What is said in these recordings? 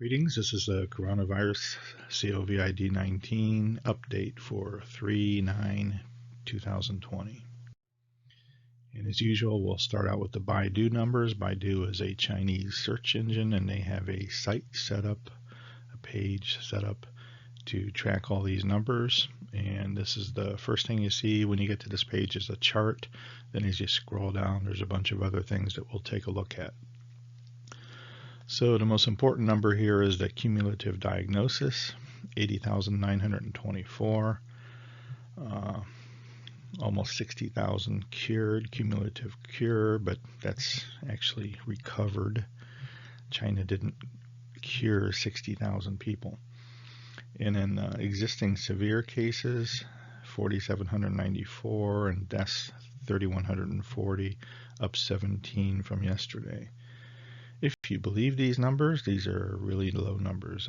Greetings, this is the coronavirus COVID-19 update for 3/9/2020. And as usual, we'll start out with the Baidu numbers. Baidu is a Chinese search engine and they have a site set up, a page set up to track all these numbers. And this is the first thing you see when you get to this page is a chart. Then as you scroll down, there's a bunch of other things that we'll take a look at. So the most important number here is the cumulative diagnosis, 80,924, almost 60,000 cured, cumulative cure, but that's actually recovered. China didn't cure 60,000 people. And then existing severe cases, 4,794, and deaths, 3,140, up 17 from yesterday. If you believe these numbers, these are really low numbers.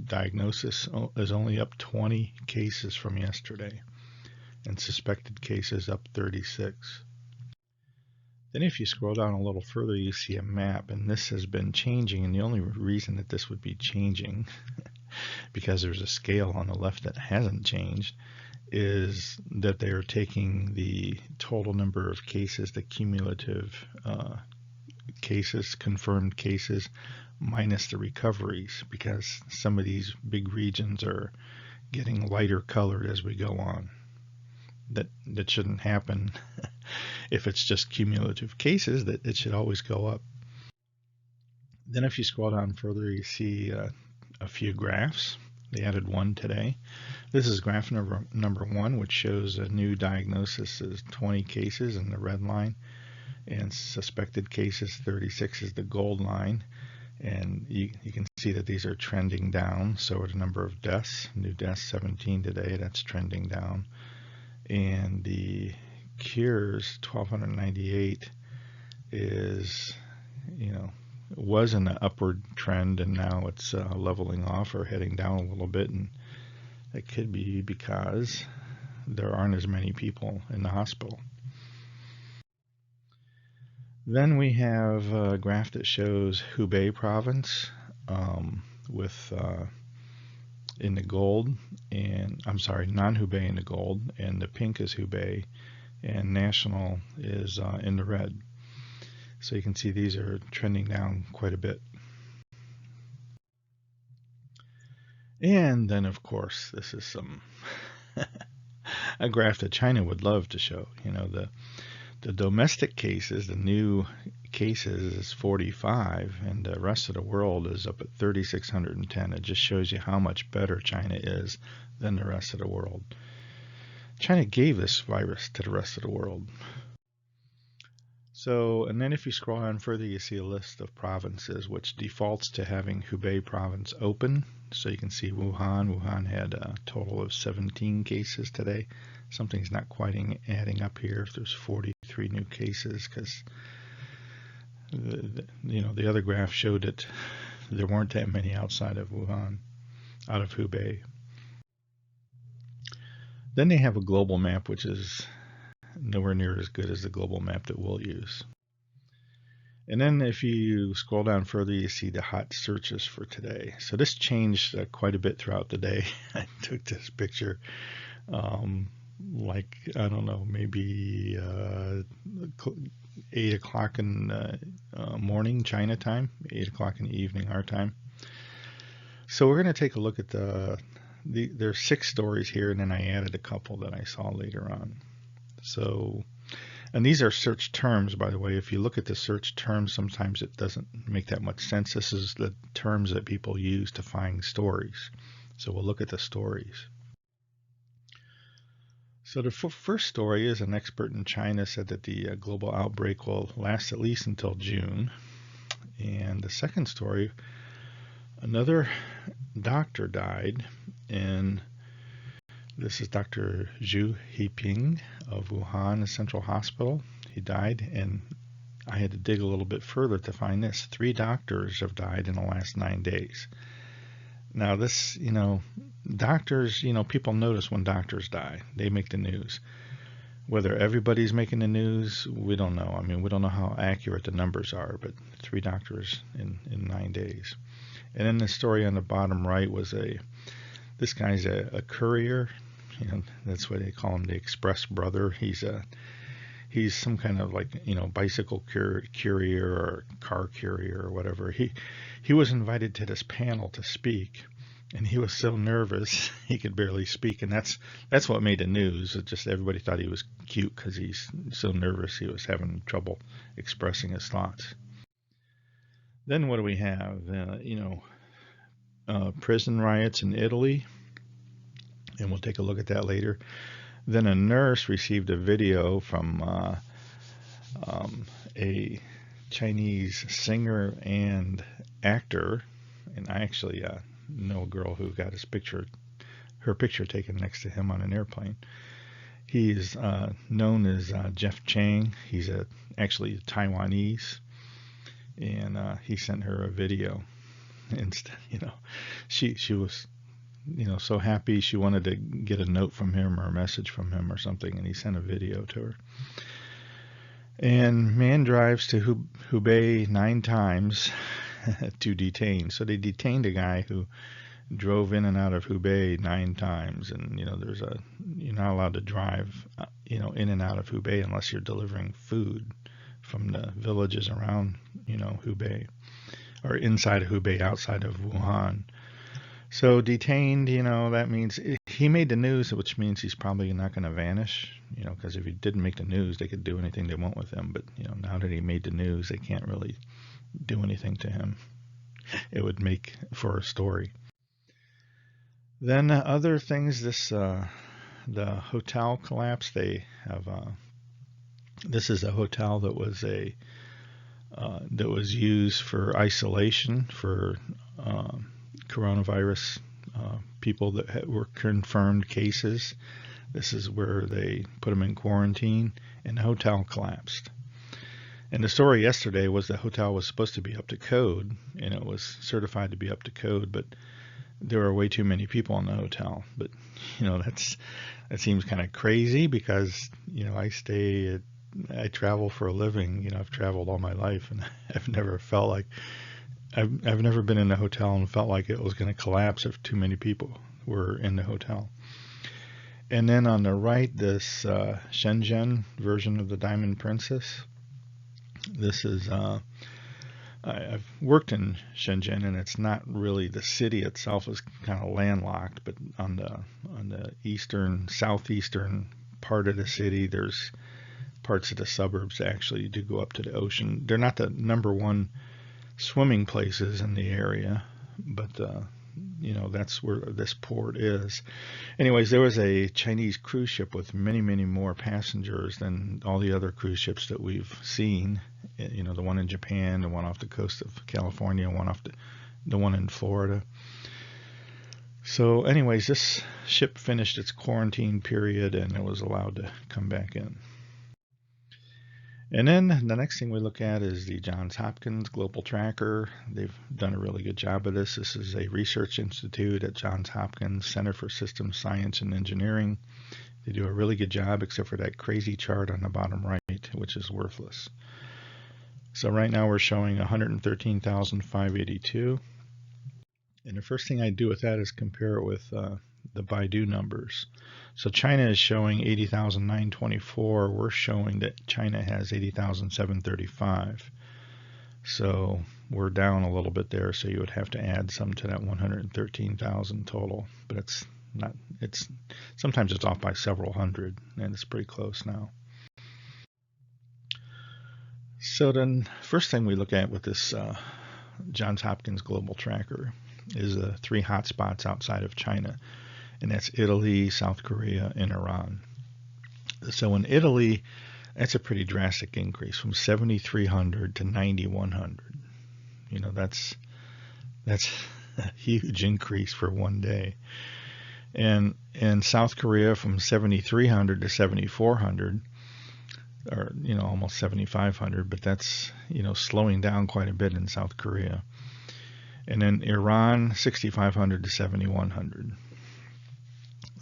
Diagnosis is only up 20 cases from yesterday, and suspected cases up 36. Then if you scroll down a little further, you see a map, and this has been changing, and the only reason that this would be changing, because there's a scale on the left that hasn't changed, is that they are taking the total number of cases, the cumulative cases, confirmed cases, minus the recoveries, because some of these big regions are getting lighter colored as we go on. That shouldn't happen. If it's just cumulative cases, that it should always go up. Then if you scroll down further, you see a few graphs. They added one today. This is graph number 1, which shows a new diagnosis is 20 cases in the red line, and suspected cases 36 is the gold line, and you can see that these are trending down. So are the number of deaths. New deaths 17 today, that's trending down, and the cures 1,298 is, was in an upward trend, and now it's leveling off or heading down a little bit, and it could be because there aren't as many people in the hospital. Then we have a graph that shows Hubei province with in the gold, and I'm sorry, non-Hubei in the gold, and the pink is Hubei, and national is in the red. So you can see these are trending down quite a bit. And then of course this is some a graph that China would love to show. The domestic cases, the new cases is 45, and the rest of the world is up at 3,610. It just shows you how much better China is than the rest of the world. China gave this virus to the rest of the world. So, and then if you scroll down further, you see a list of provinces, which defaults to having Hubei province open. So you can see Wuhan. Wuhan had a total of 17 cases today. Something's not quite adding up here if there's 43 new cases, because the other graph showed that there weren't that many outside of Wuhan, out of Hubei. Then they have a global map, which is nowhere near as good as the global map that we'll use. And then if you scroll down further, you see the hot searches for today. So this changed quite a bit throughout the day. I took this picture like, I don't know, maybe 8 o'clock in the morning China time, 8 o'clock in the evening our time. So we're going to take a look at there's 6 stories here, and then I added a couple that I saw later on. So, and these are search terms, by the way. If you look at the search terms, sometimes it doesn't make that much sense. This is the terms that people use to find stories. So we'll look at the stories. So the first story is an expert in China said that the global outbreak will last at least until June. And the second story, another doctor died, and this is Dr. Zhu Heping of Wuhan Central Hospital. He died, and I had to dig a little bit further to find this. 3 doctors have died in the last 9 days. Now this, doctors, people notice when doctors die. They make the news. Whether everybody's making the news, we don't know. We don't know how accurate the numbers are, but 3 doctors in 9 days. And then the story on the bottom right was this guy's a courier. That's why they call him the Express Brother. He's some kind of like, bicycle courier or car courier or whatever. He was invited to this panel to speak, and he was so nervous he could barely speak, and that's what made the news. It just everybody thought he was cute because he's so nervous he was having trouble expressing his thoughts. Then what do we have? Prison riots in Italy, and we'll take a look at that later. Then a nurse received a video from a Chinese singer and actor, and I actually know a girl who got her picture taken next to him on an airplane. He's known as Jeff Chang. He's actually Taiwanese, and he sent her a video. Instead, she was so happy. She wanted to get a note from him or a message from him or something, and he sent a video to her. And man drives to Hubei 9 times to detain. So they detained a guy who drove in and out of Hubei 9 times, and you're not allowed to drive in and out of Hubei unless you're delivering food from the villages around Hubei, or inside of Hubei, outside of Wuhan. So detained, that means he made the news, which means he's probably not going to vanish, because if he didn't make the news, they could do anything they want with him. But, now that he made the news, they can't really do anything to him. It would make for a story. Then other things, the hotel collapse. They have, this is a hotel that was used for isolation for coronavirus people that were confirmed cases. This is where they put them in quarantine, and the hotel collapsed. And the story yesterday was the hotel was supposed to be up to code, and it was certified to be up to code, but there were way too many people in the hotel. But that seems kind of crazy, because I travel for a living. I've traveled all my life, and I've never felt like I've never been in a hotel and felt like it was going to collapse if too many people were in the hotel. And then on the right, this Shenzhen version of the Diamond Princess. This is I've worked in Shenzhen, and it's not really, the city itself is kind of landlocked, but on the southeastern part of the city, there's parts of the suburbs that actually do go up to the ocean. They're not the number one swimming places in the area, but that's where this port is. Anyways, there was a Chinese cruise ship with many, many more passengers than all the other cruise ships that we've seen. The one in Japan, the one off the coast of California, the one in Florida. So anyways, this ship finished its quarantine period, and it was allowed to come back in. And then the next thing we look at is the Johns Hopkins Global Tracker. They've done a really good job of this. This is a research institute at Johns Hopkins Center for Systems Science and Engineering. They do a really good job, except for that crazy chart on the bottom right, which is worthless. So right now we're showing 113,582. And the first thing I do with that is compare it with the Baidu numbers. So China is showing 80,924. We're showing that China has 80,735. So we're down a little bit there. So you would have to add some to that 113,000 total. But sometimes it's off by several hundred, and it's pretty close now. So then, first thing we look at with this Johns Hopkins Global Tracker is the 3 hotspots outside of China, and that's Italy, South Korea, and Iran. So in Italy, that's a pretty drastic increase from 7,300 to 9,100. That's a huge increase for one day. And in South Korea, from 7,300 to 7,400, or almost 7,500, but that's slowing down quite a bit in South Korea. And then Iran, 6,500 to 7,100.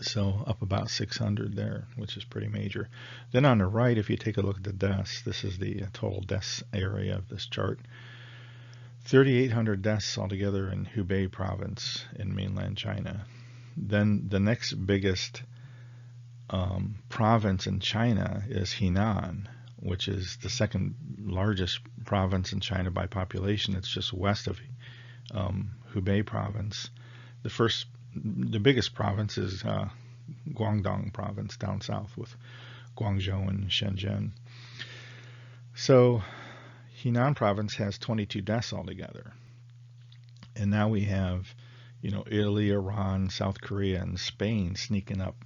So up about 600 there, which is pretty major. Then on the right, if you take a look at the deaths, this is the total deaths area of this chart. 3,800 deaths altogether in Hubei province in mainland China. Then the next biggest province in China is Henan, which is the second largest province in China by population. It's just west of Hubei province. The biggest province is Guangdong province down south with Guangzhou and Shenzhen. So Henan province has 22 deaths altogether. And now we have, Italy, Iran, South Korea, and Spain sneaking up.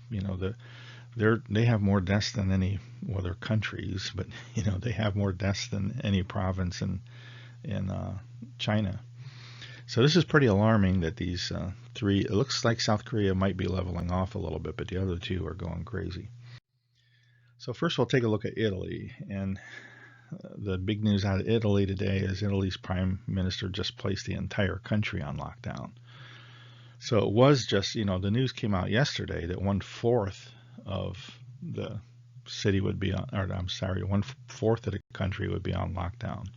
They have more deaths than any other countries, but they have more deaths than any province in China. So this is pretty alarming that these three. It looks like South Korea might be leveling off a little bit, but the other two are going crazy. So first we'll take a look at Italy, and the big news out of Italy today is Italy's prime minister just placed the entire country on lockdown. So it was just, the news came out yesterday that 1/4 of the city would be on, or I'm sorry, 1/4 of the country would be on lockdown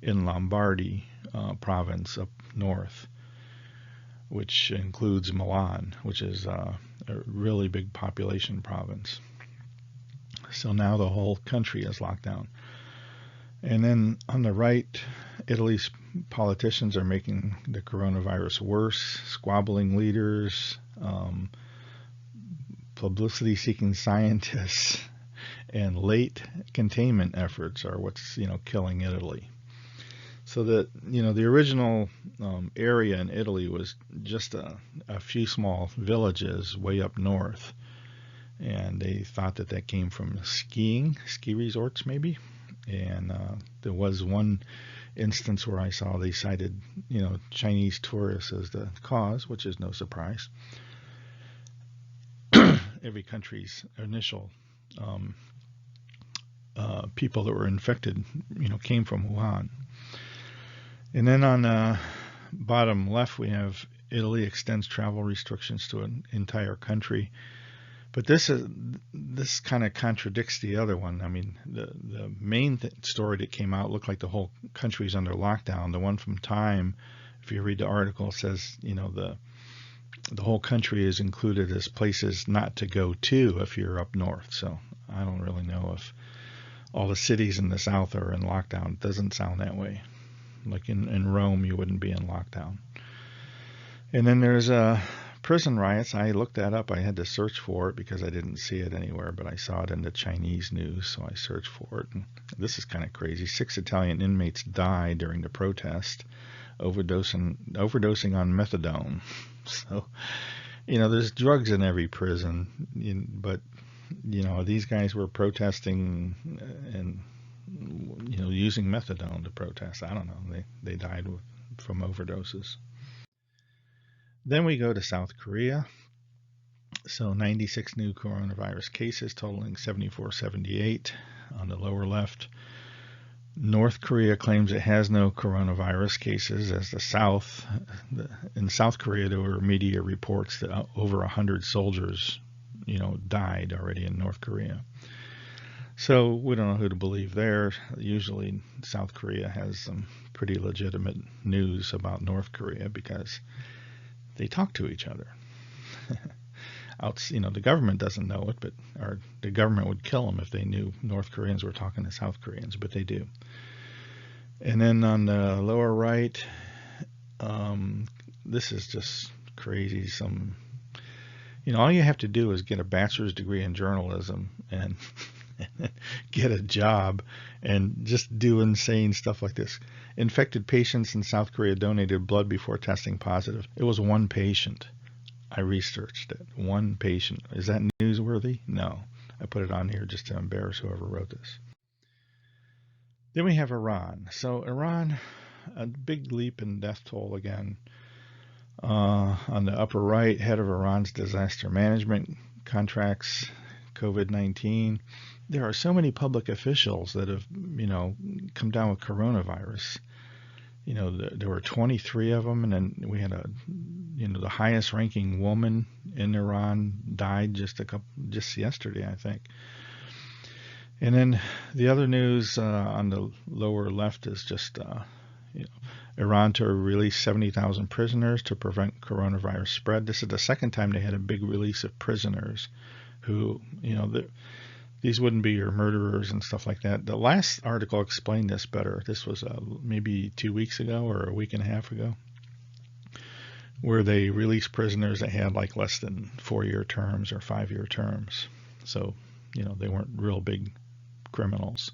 in Lombardy province up north, which includes Milan, which is a really big population province. So now the whole country is locked down. And then on the right, Italy's politicians are making the coronavirus worse, squabbling leaders, publicity-seeking scientists, and late containment efforts are what's killing Italy. So that the original area in Italy was just a few small villages way up north, and they thought that came from ski resorts maybe. And there was one instance where I saw they cited Chinese tourists as the cause, which is no surprise. Every country's initial people that were infected came from Wuhan. And then on the bottom left we have Italy extends travel restrictions to an entire country. But this kind of contradicts the other one. I mean, the main story that came out looked like the whole country's under lockdown. The one from Time, if you read the article, says the whole country is included as places not to go to if you're up north. So I don't really know if all the cities in the south are in lockdown. It doesn't sound that way. Like in Rome, you wouldn't be in lockdown. And then there's prison riots. I looked that up. I had to search for it because I didn't see it anywhere, but I saw it in the Chinese news, so I searched for it. And this is kind of crazy. 6 Italian inmates died during the protest, overdosing on methadone. So, there's drugs in every prison, but these guys were protesting and using methadone to protest. I don't know. They died from overdoses. Then we go to South Korea. So 96 new coronavirus cases totaling 7478 on the lower left. North Korea claims it has no coronavirus cases as the South. In South Korea, there were media reports that over 100 soldiers, died already in North Korea. So we don't know who to believe there. Usually South Korea has some pretty legitimate news about North Korea because they talk to each other. The government doesn't know it, or the government would kill them if they knew North Koreans were talking to South Koreans, but they do. And then on the lower right, this is just crazy. All you have to do is get a bachelor's degree in journalism and get a job and just do insane stuff like this. Infected patients in South Korea donated blood before testing positive. It was one patient. I researched it. One patient. Is that newsworthy? No. I put it on here just to embarrass whoever wrote this. Then we have Iran. So Iran, a big leap in death toll again. On the upper right, head of Iran's disaster management contracts COVID-19. There are so many public officials that have, come down with coronavirus. There were 23 of them, and then we had the highest ranking woman in Iran died just yesterday, I think. And then the other news on the lower left is just, Iran to release 70,000 prisoners to prevent coronavirus spread. This is the second time they had a big release of prisoners who, these wouldn't be your murderers and stuff like that. The last article explained this better. This was maybe 2 weeks ago or a week and a half ago, where they released prisoners that had like less than 4-year terms or 5-year terms. So, they weren't real big criminals.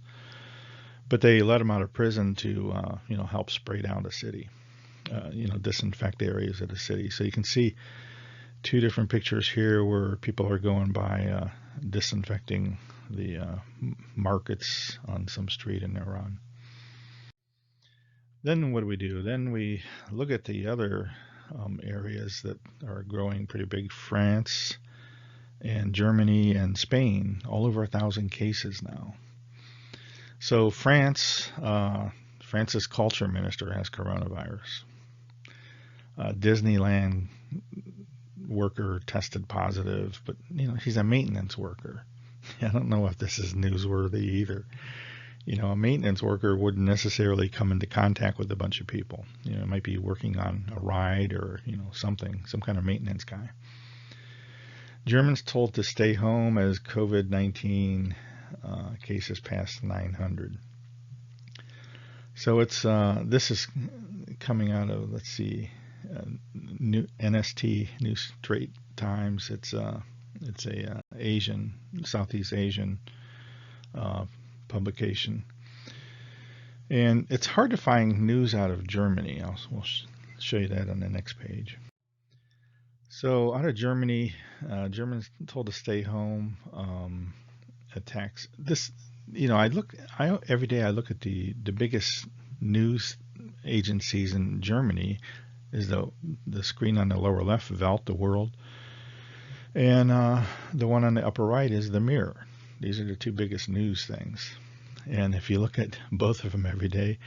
But they let them out of prison to, help spray down the city, disinfect areas of the city. So you can see 2 different pictures here where people are going by disinfecting the markets on some street in Iran. Then what do? Then we look at the other areas that are growing pretty big. France and Germany and Spain, all over 1,000 cases now. So France's culture minister has coronavirus. Disneyland worker tested positive, but he's a maintenance worker. I don't know if this is newsworthy either. A maintenance worker wouldn't necessarily come into contact with a bunch of people. It might be working on a ride or some kind of maintenance guy. Germans told to stay home as COVID-19 cases past 900. So it's this is coming out of, let's see, new NST, New Straits Times. It's a Southeast Asian publication, and it's hard to find news out of Germany. We'll show you that on the next page. So out of Germany, Germans told to stay home. Attacks. This, every day I look at the biggest news agencies in Germany. Is the screen on the lower left, Welt, the world, and the one on the upper right is the Mirror. These are the 2 biggest news things. And if you look at both of them every day,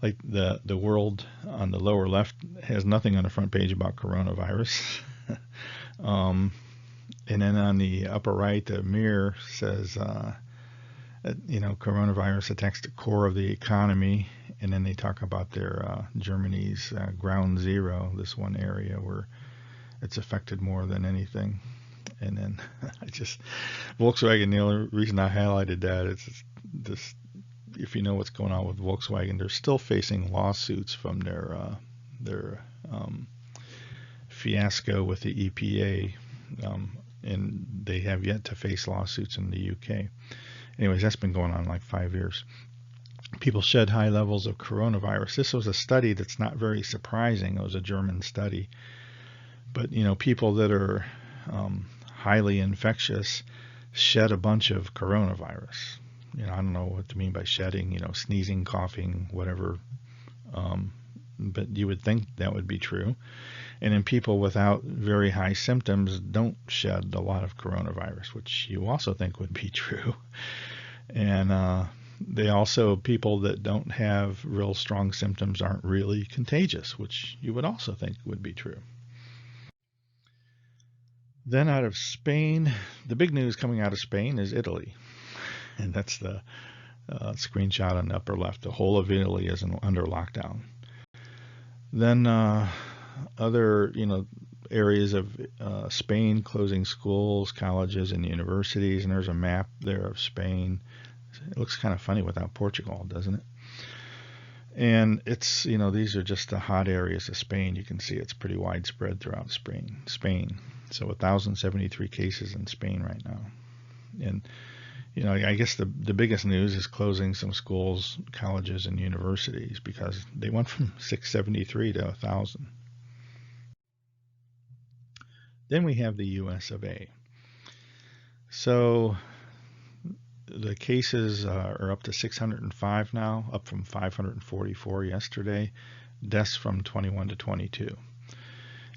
like the world on the lower left has nothing on the front page about coronavirus. And then on the upper right, the Mirror says, coronavirus attacks the core of the economy. And then they talk about their Germany's ground zero, this one area where it's affected more than anything. And then Volkswagen, the only reason I highlighted that is this, if you know what's going on with Volkswagen, they're still facing lawsuits from their fiasco with the EPA. And they have yet to face lawsuits in the UK. Anyways, that's been going on like 5 years. People shed high levels of coronavirus. This was a study that's not very surprising. It was a German study. But, people that are highly infectious shed a bunch of coronavirus. I don't know what to mean by shedding, sneezing, coughing, whatever. But you would think that would be true. And in people without very high symptoms don't shed a lot of coronavirus, which you also think would be true. And they also, people that don't have real strong symptoms aren't really contagious, which you would also think would be true. Then out of Spain, the big news coming out of Spain is Italy. And that's the screenshot on the upper left. The whole of Italy is under lockdown. Then other, areas of Spain closing schools, colleges, and universities. And there's a map there of Spain. It looks kind of funny without Portugal, doesn't it? And it's, these are just the hot areas of Spain. You can see it's pretty widespread throughout Spain. So 1,073 cases in Spain right now. And, I guess the biggest news is closing some schools, colleges, and universities because they went from 673 to 1,000. Then we have the US of A. So the cases are up to 605 now, up from 544 yesterday. Deaths from 21 to 22.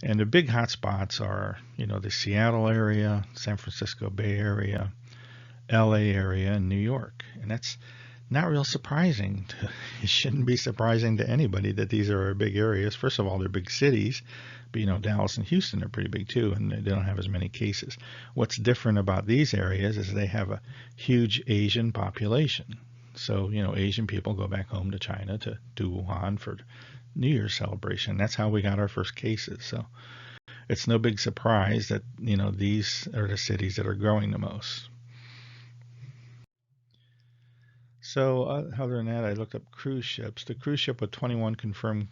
And the big hotspots are, the Seattle area, San Francisco Bay Area, LA area, and New York. And that's not real surprising. It shouldn't be surprising to anybody that these are big areas. First of all, they're big cities, but Dallas and Houston are pretty big too, and they don't have as many cases. What's different about these areas is they have a huge Asian population. So, Asian people go back home to China, to Wuhan for New Year's celebration. That's how we got our first cases. So it's no big surprise that, these are the cities that are growing the most. So other than that, I looked up cruise ships. The cruise ship with 21 confirmed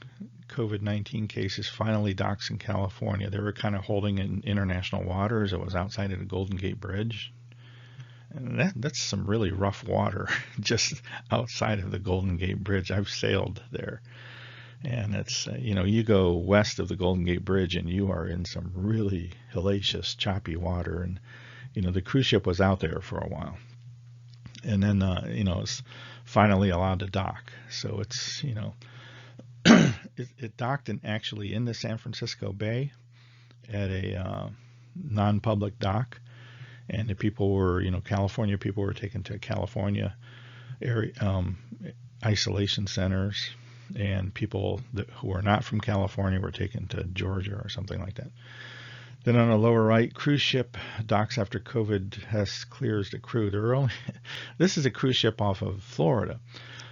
COVID-19 cases finally docks in California. They were kind of holding in international waters. It was outside of the Golden Gate Bridge. And that's some really rough water just outside of the Golden Gate Bridge. I've sailed there. And it's, you go west of the Golden Gate Bridge and you are in some really hellacious, choppy water. And, the cruise ship was out there for a while. And then, it's finally allowed to dock. So it's, it docked actually in the San Francisco Bay at a non-public dock. And the people were, California people were taken to California area isolation centers, and people who were not from California were taken to Georgia or something like that. Then on the lower right, cruise ship docks after COVID has clears the crew. This is a cruise ship off of Florida.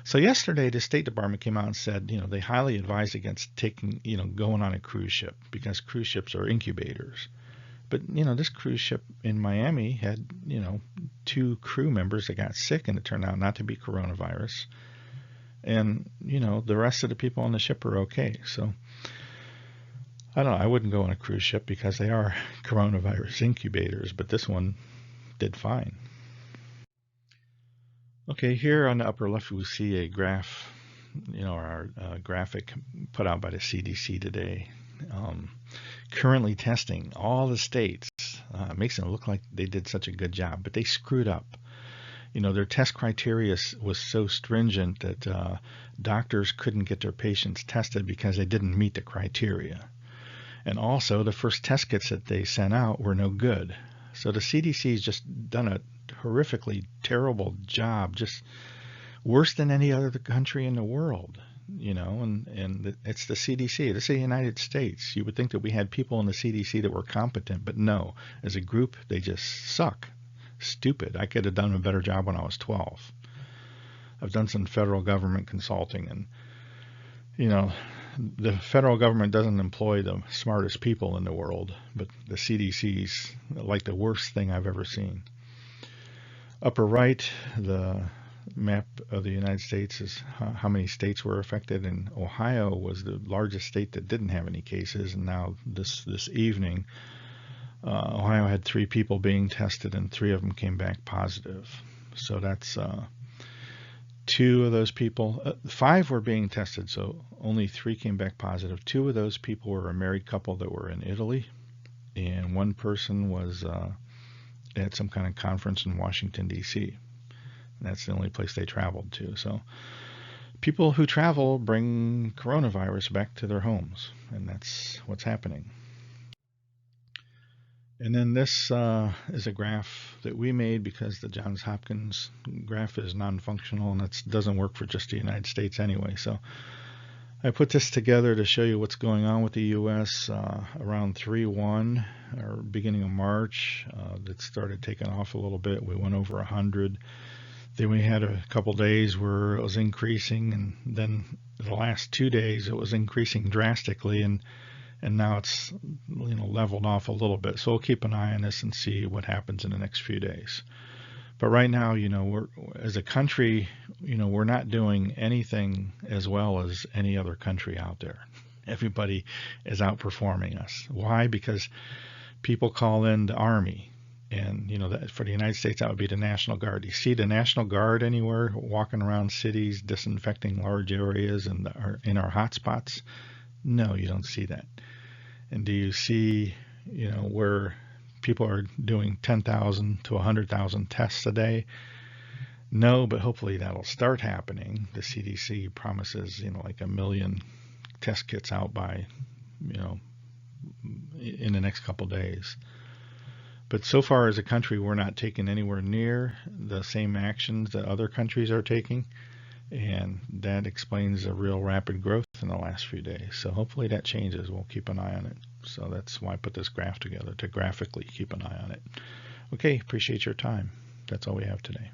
So yesterday, the State Department came out and said, they highly advise against going on a cruise ship because cruise ships are incubators. But, this cruise ship in Miami had, 2 crew members that got sick, and it turned out not to be coronavirus. And, the rest of the people on the ship are okay. So, I don't know. I wouldn't go on a cruise ship because they are coronavirus incubators, but this one did fine. Okay, here on the upper left, we see a graph, our graphic put out by the CDC today. Currently testing all the states. Makes it look like they did such a good job, but they screwed up. Their test criteria was so stringent that doctors couldn't get their patients tested because they didn't meet the criteria. And also, the first test kits that they sent out were no good. So the CDC has just done a horrifically terrible job, just worse than any other country in the world. And it's the CDC. This is the United States. You would think that we had people in the CDC that were competent, but no. As a group, they just suck. Stupid. I could have done a better job when I was 12. I've done some federal government consulting, and, the federal government doesn't employ the smartest people in the world, but the CDC's like the worst thing I've ever seen. Upper right, the map of the United States is how many states were affected, and Ohio was the largest state that didn't have any cases. And now this evening, Ohio had 3 people being tested, and 3 of them came back positive. So that's 2 of those people. 5 were being tested, so only 3 came back positive. 2 of those people were a married couple that were in Italy, and 1 person was at some kind of conference in Washington, D.C. That's the only place they traveled to. So people who travel bring coronavirus back to their homes, and that's what's happening. And then this is a graph that we made because the Johns Hopkins graph is non-functional, and it doesn't work for just the United States anyway. So I put this together to show you what's going on with the U.S. Around 3/1, or beginning of March. It started taking off a little bit. We went over 100. Then we had a couple days where it was increasing, and then the last 2 days it was increasing drastically, and now it's leveled off a little bit. So we'll keep an eye on this and see what happens in the next few days. But right now, we're, as a country, we're not doing anything as well as any other country out there. Everybody is outperforming us. Why? Because people call in the Army. And, for the United States, that would be the National Guard. Do you see the National Guard anywhere walking around cities, disinfecting large areas in our hotspots? No, you don't see that. And do you see, where people are doing 10,000 to 100,000 tests a day? No, but hopefully that'll start happening. The CDC promises, like 1 million test kits out by, in the next couple days. But so far as a country, we're not taking anywhere near the same actions that other countries are taking. And that explains a real rapid growth in the last few days. So hopefully that changes. We'll keep an eye on it. So that's why I put this graph together, to graphically keep an eye on it. Okay, appreciate your time. That's all we have today.